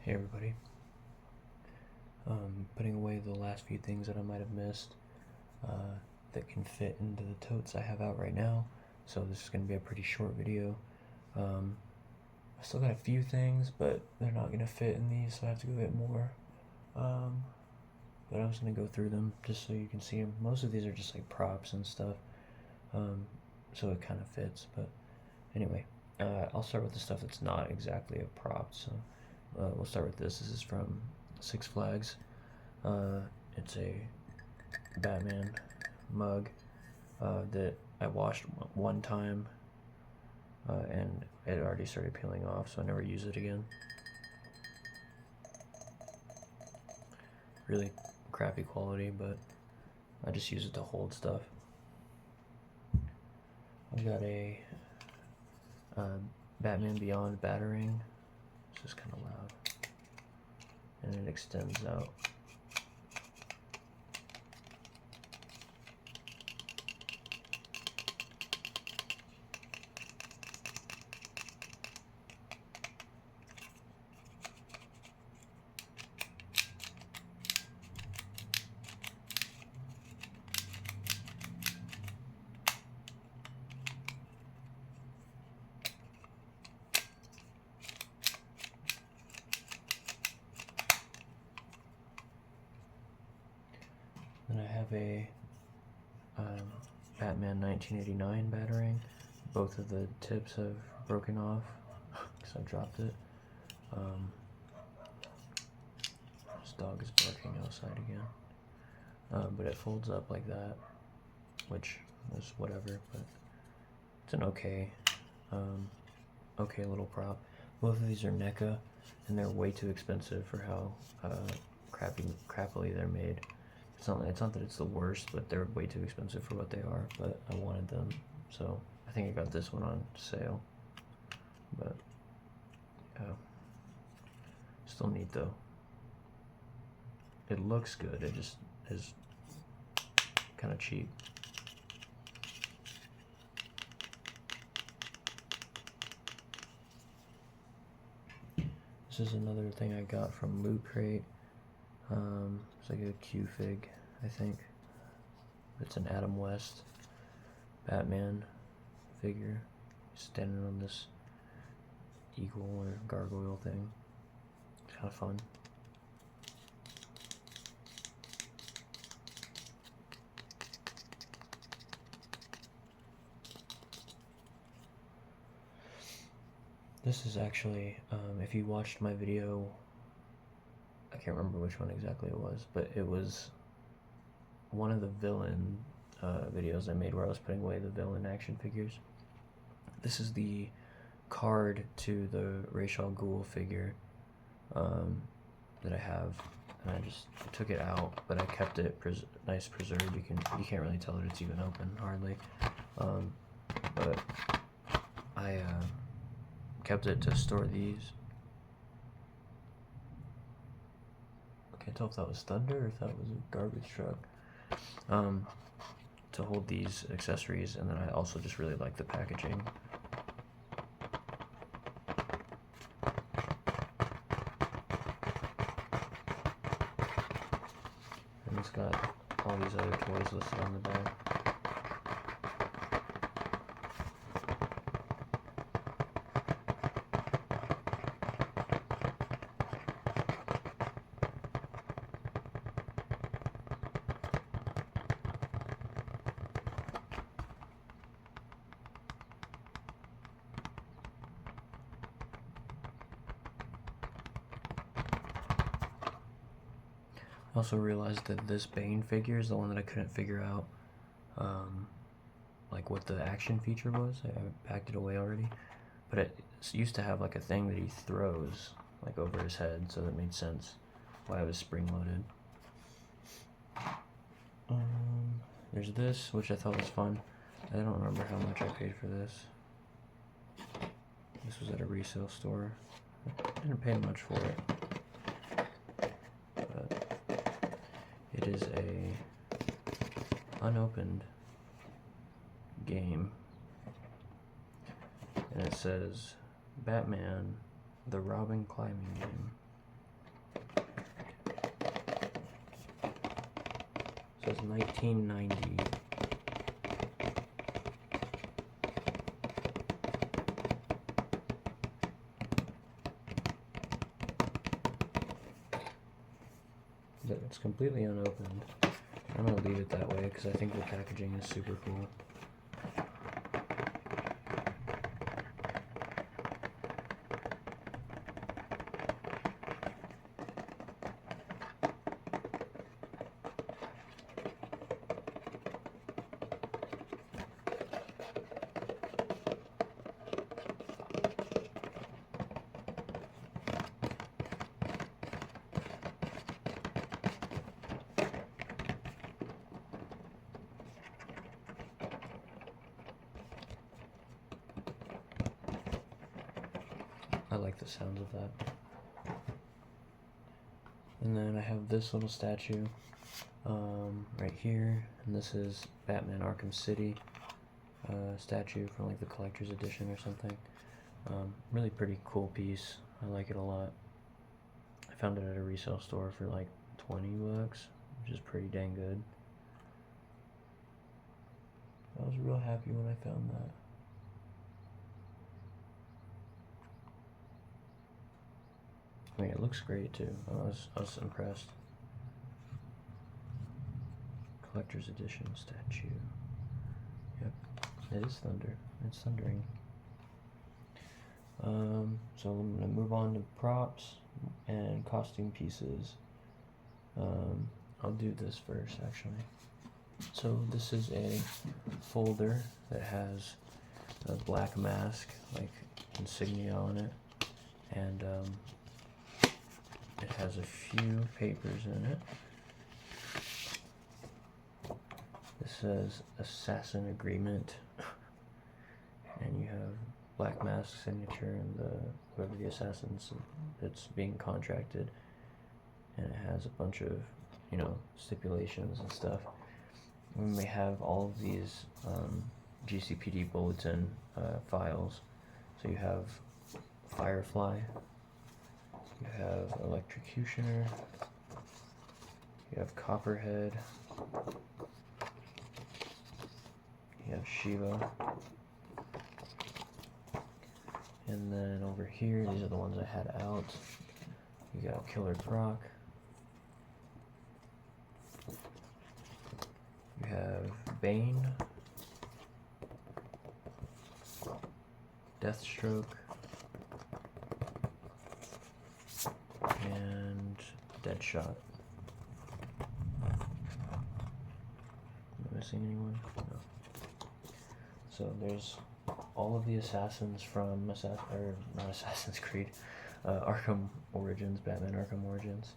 Hey everybody. Putting away the last few things that I might have missed that can fit into the totes I have out right now. So this is going to be a pretty short video. I still got a few things, but they're not going to fit in these, so I have to go get more. But I'm just going to go through them just so you can see them. Most of these are just like props and stuff, so it kind of fits. But anyway, I'll start with the stuff that's not exactly a prop. So we'll start with this. This is from Six Flags. It's a Batman mug that I washed one time and it already started peeling off, so I never use it again. Really crappy quality, but I just use it to hold stuff. I got a Batman Beyond battering. It's just kind of loud, and it extends out. Then I have a Batman 1989 battering. Both of the tips have broken off because I dropped it. This dog is barking outside again. But it folds up like that, which is whatever, but it's an okay little prop. Both of these are NECA, and they're way too expensive for how crappily they're made. It's not that it's the worst, but they're way too expensive for what they are, but I wanted them, so I think I got this one on sale. But yeah, still neat though. It looks good, it just is kind of cheap. This is another thing I got from Loot Crate. It's like a Q-Fig, I think. It's an Adam West Batman figure standing on this eagle or gargoyle thing. It's kind of fun. This is actually, if you watched my video, I can't remember which one exactly it was, but it was one of the villain videos I made where I was putting away the villain action figures. This is the card to the Ra's al Ghul figure that I have, and I just took it out, but I kept it nice preserved. You can't really tell that it's even open hardly, but I kept it to store these. I can't tell if that was thunder or if that was a garbage truck. To hold these accessories, and then I also just really like the packaging. And it's got all these other toys listed on the back. I also realized that this Bane figure is the one that I couldn't figure out like what the action feature was. I packed it away already, but it used to have like a thing that he throws like over his head, so that made sense why it was spring-loaded. There's this, which I thought was fun. I don't remember how much I paid for this. This was at a resale store. I didn't pay much for it. It is a unopened game, and it says Batman, the Robin climbing game. So it's 1990. But it's completely unopened. I'm gonna leave it that way because I think the packaging is super cool. I like the sounds of that. And then I have this little statue right here, and this is Batman Arkham City statue from like the collector's edition or something. Really pretty cool piece. I like it a lot. I found it at a resale store for like 20 bucks, which is pretty dang good. I was real happy when I found that. I mean, it looks great too. I was impressed. Collector's edition statue. Yep, it is thunder. It's thundering. So I'm gonna move on to props and costume pieces. I'll do this first actually. So this is a folder that has a black mask, like insignia on it, and it has a few papers in it. This says Assassin Agreement, and you have Black Mask signature and whoever the assassin's that's being contracted, and it has a bunch of, you know, stipulations and stuff. And we have all of these GCPD bulletin files. So you have Firefly, you have Electrocutioner, you have Copperhead, you have Shiva, and then over here, these are the ones I had out. You got Killer Croc, you have Bane, Deathstroke, and Deadshot. Am I missing anyone? No. So there's all of the assassins from not Assassin's Creed, Arkham Origins, Batman Arkham Origins,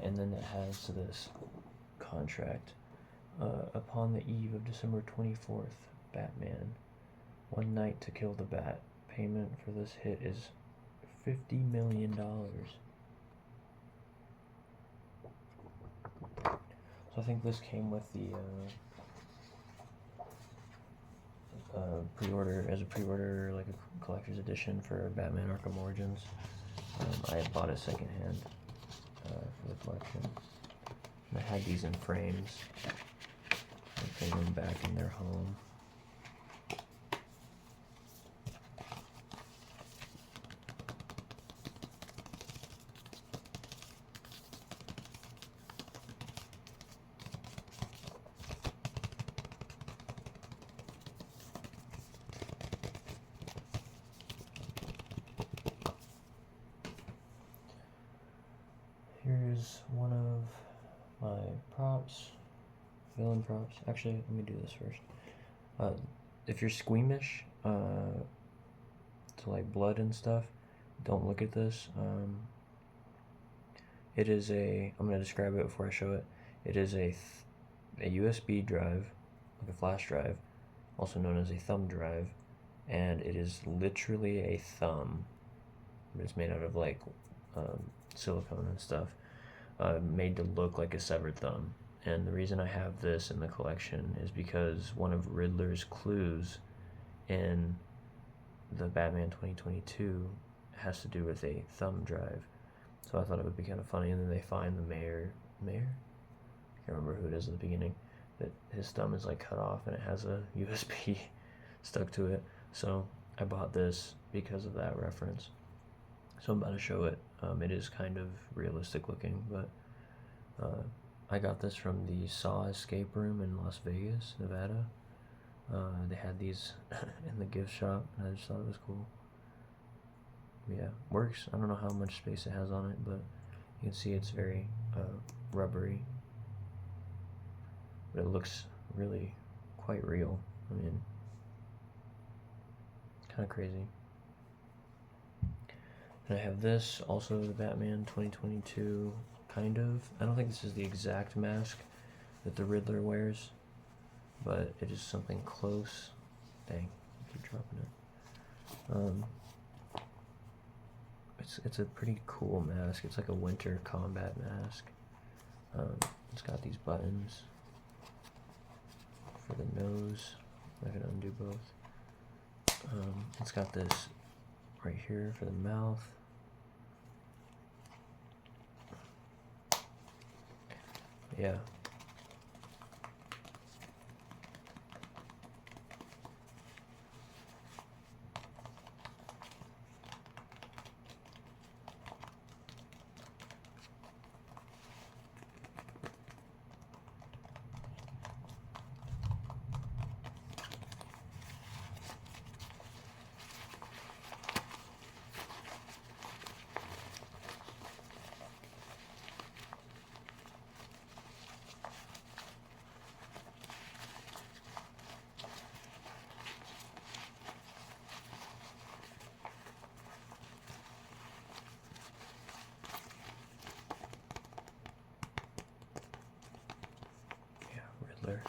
and then it has this contract. Upon the eve of December 24th, Batman, one night to kill the Bat. Payment for this hit is $50 million. So I think this came with the pre-order, as a pre-order, like a collector's edition for Batman Arkham Origins. I had bought it secondhand for the collection. And I had these in frames. I put them back in their home. Here's one of my props, villain props. Actually, let me do this first. If you're squeamish to like blood and stuff, don't look at this. It is I'm going to describe it before I show it. It is a USB drive, like a flash drive, also known as a thumb drive, and it is literally a thumb. It's made out of like silicone and stuff, made to look like a severed thumb. And the reason I have this in the collection is because one of Riddler's clues in the Batman 2022 has to do with a thumb drive. So I thought it would be kind of funny, and then they find the mayor? I can't remember who it is at the beginning, that his thumb is like cut off and it has a USB stuck to it. So I bought this because of that reference. So I'm about to show it. It is kind of realistic looking, but I got this from the Saw escape room in Las Vegas, Nevada. They had these in the gift shop, and I just thought it was cool. Yeah, works. I don't know how much space it has on it, but you can see it's very rubbery. But it looks really quite real. I mean, kind of crazy. And I have this, also the Batman 2022, kind of. I don't think this is the exact mask that the Riddler wears, but it is something close. Dang, I keep dropping it. It's a pretty cool mask. It's like a winter combat mask. It's got these buttons for the nose. I can undo both. It's got this right here for the mouth. Yeah. Riddler.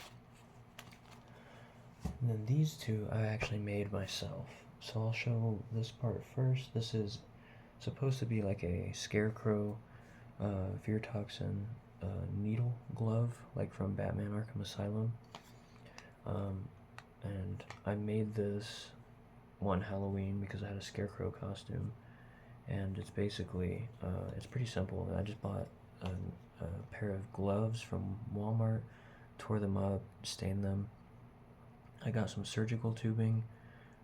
And then these two I actually made myself. So I'll show this part first. This is supposed to be like a scarecrow fear toxin needle glove, like from Batman Arkham Asylum. And I made this one Halloween because I had a scarecrow costume. And it's basically, it's pretty simple. I just bought a pair of gloves from Walmart, tore them up, stained them. I got some surgical tubing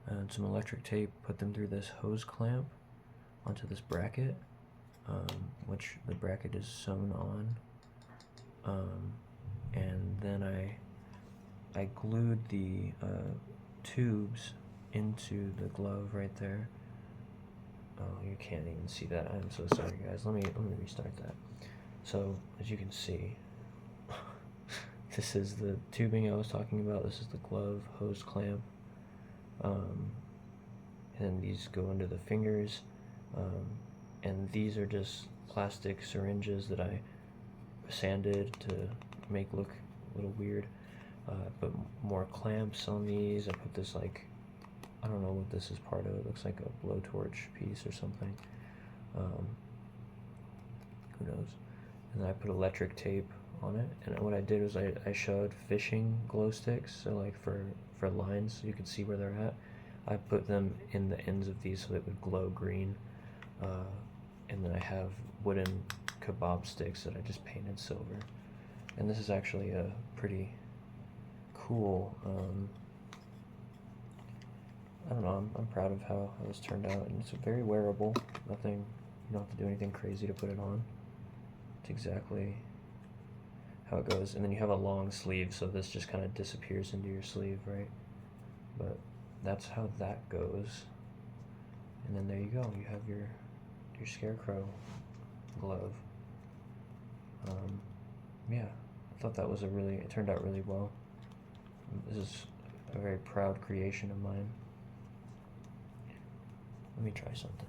and some electric tape, put them through this hose clamp onto this bracket, which the bracket is sewn on. And then I glued the tubes into the glove right there. Oh, you can't even see that. I'm so sorry, guys. Let me restart that. So, as you can see, this is the tubing I was talking about. This is the glove hose clamp. And these go into the fingers. And these are just plastic syringes that I sanded to make look a little weird. Put more clamps on these. I put this, like, I don't know what this is part of. It looks like a blowtorch piece or something. Who knows? And then I put electric tape on it. And what I did was I showed fishing glow sticks, so like for lines, so you could see where they're at. I put them in the ends of these so it would glow green. And then I have wooden kebab sticks that I just painted silver. And this is actually a pretty cool, I don't know, I'm proud of how this turned out, and it's very wearable. Nothing, you don't have to do anything crazy to put it on. It's exactly how it goes. And then you have a long sleeve, so this just kind of disappears into your sleeve, right? But that's how that goes. And then there you go, you have your scarecrow glove. Yeah, I thought that was it turned out really well. This is a very proud creation of mine. Let me try something.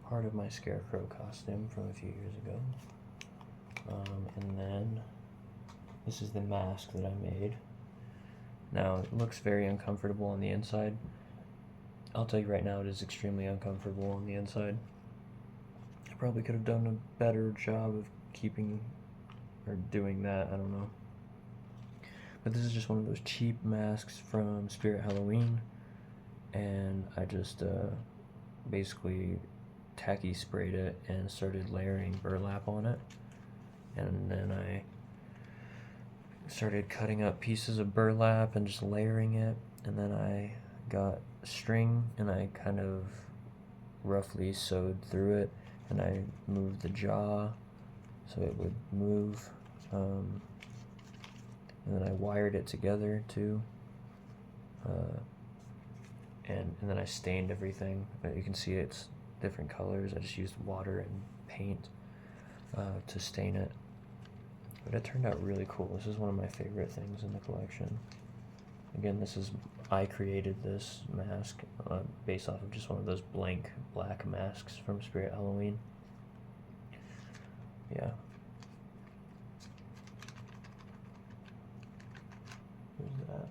part of my scarecrow costume from a few years ago. And then this is the mask that I made. Now, it looks very uncomfortable on the inside. I'll tell you right now, it is extremely uncomfortable on the inside. I probably could have done a better job of keeping or doing that, I don't know. But this is just one of those cheap masks from Spirit Halloween, and I just basically tacky sprayed it and started layering burlap on it, and then I started cutting up pieces of burlap and just layering it, and then I got string and I kind of roughly sewed through it, and I moved the jaw so it would move, and then I wired it together too, and then I stained everything. You can see it's different colors. I just used water and paint to stain it, but it turned out really cool. This is one of my favorite things in the collection. Again, I created this mask based off of just one of those blank black masks from Spirit Halloween. Yeah. There's that.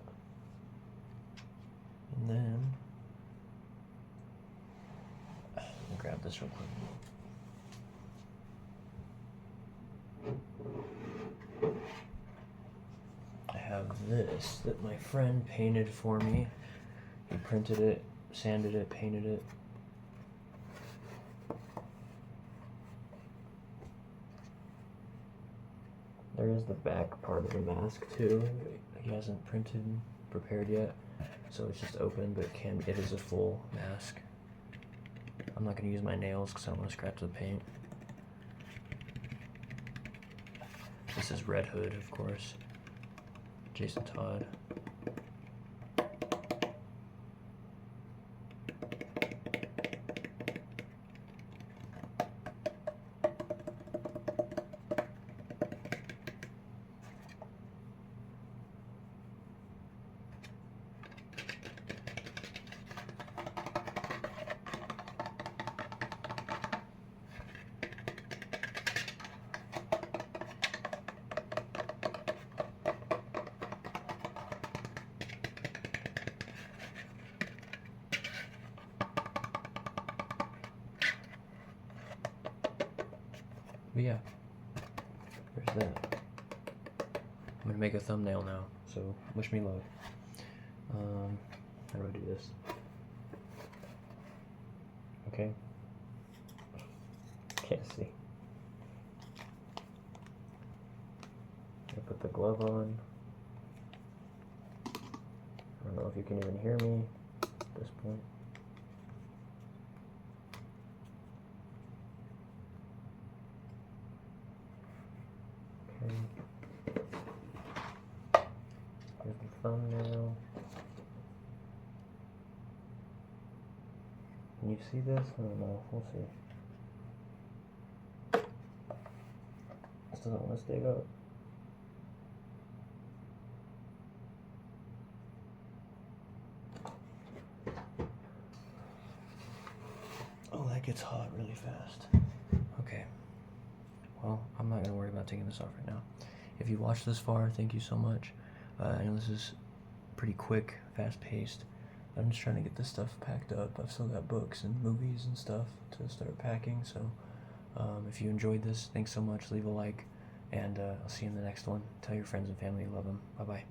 And then, let me grab this real quick. I have this that my friend painted for me. He printed it, sanded it, painted it. There is the back part of the mask too. He hasn't printed, prepared yet, so it's just open, but it is a full mask. I'm not going to use my nails because I don't want to scratch the paint. This is Red Hood, of course. Jason Todd. But yeah, there's that. I'm gonna make a thumbnail now, so wish me luck. How do I do this? Okay. Can't see. I put the glove on. I don't know if you can even hear me at this point. Here's the thumbnail. Can you see this? I don't know. We'll see. This doesn't want to stick up. Oh, that gets hot really fast. Okay. Well, I'm not going to worry about taking this off right now. If you watched this far, thank you so much. I know this is pretty quick, fast-paced. I'm just trying to get this stuff packed up. I've still got books and movies and stuff to start packing, so if you enjoyed this, thanks so much. Leave a like, and I'll see you in the next one. Tell your friends and family you love them. Bye-bye.